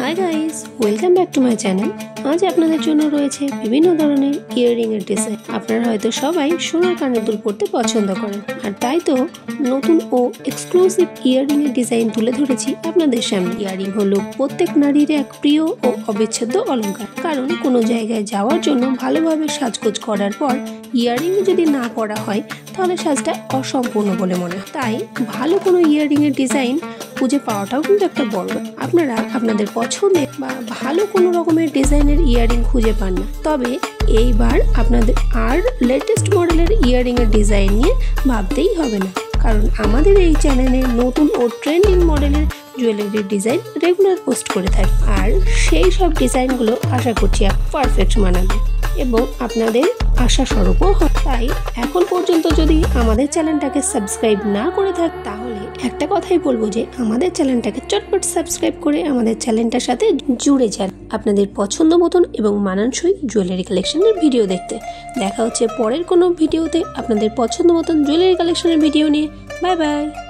Hi guys, welcome back to my channel. আজ আপনাদের জন্য রয়েছে বিভিন্ন ধরনের ইয়াররিং এর ডিজাইন। আপনারা হয়তো সবাই সোনার কানের দুল পরতে পছন্দ করেন, আর তাই তো নতুন ও এক্সক্লুসিভ ইয়াররিং এর ডিজাইন তুলে ধরেছি আপনাদের সামনে। ইয়াররিং হলো প্রত্যেক নারীর এক প্রিয় ও অবিচ্ছেদ্য অলংকার, কারণ কোনো জায়গায় যাওয়ার জন্য ভালোভাবে সাজগোজ করার পর ইয়াররিং যদি না পরা হয় তাহলে সাজটা অসম্পূর্ণ বলে মনে হয়। তাই ভালো কোনো ইয়াররিং এর ডিজাইন খুঁজে পাওয়াটাও কিন্তু একটা বড়। আপনারা আপনাদের পছন্দের বা ভালো কোনো রকমের ডিজাইনের ইয়াররিং খুঁজে পান না, তবে এইবার আপনাদের আর লেটেস্ট মডেলের ইয়াররিং এর ডিজাইন নিয়ে ভাবতেই হবে না, কারণ আমাদের এই চ্যানেলে নতুন ও ট্রেন্ডিং মডেলের জুয়েলারির ডিজাইন রেগুলার পোস্ট করে থাকি। আর সেই সব ডিজাইনগুলো আশা করছি পারফেক্ট মানাবে এবং আপনাদের আশা স্বরূপও হয়। তাই এখন পর্যন্ত যদি আমাদের চ্যানেলটাকে সাবস্ক্রাইব না করে থাক, তাহলে একটা কথাই বলবো যে আমাদের চ্যানেলটাকে চটপট সাবস্ক্রাইব করে আমাদের চ্যানেলটার সাথে জুড়ে যান আপনাদের পছন্দ মতন এবং মানানসই জুয়েলারি কালেকশনের ভিডিও দেখতে। দেখা হচ্ছে পরের কোনো ভিডিওতে আপনাদের পছন্দ মতন জুয়েলারি কালেকশনের ভিডিও নিয়ে। Bye bye.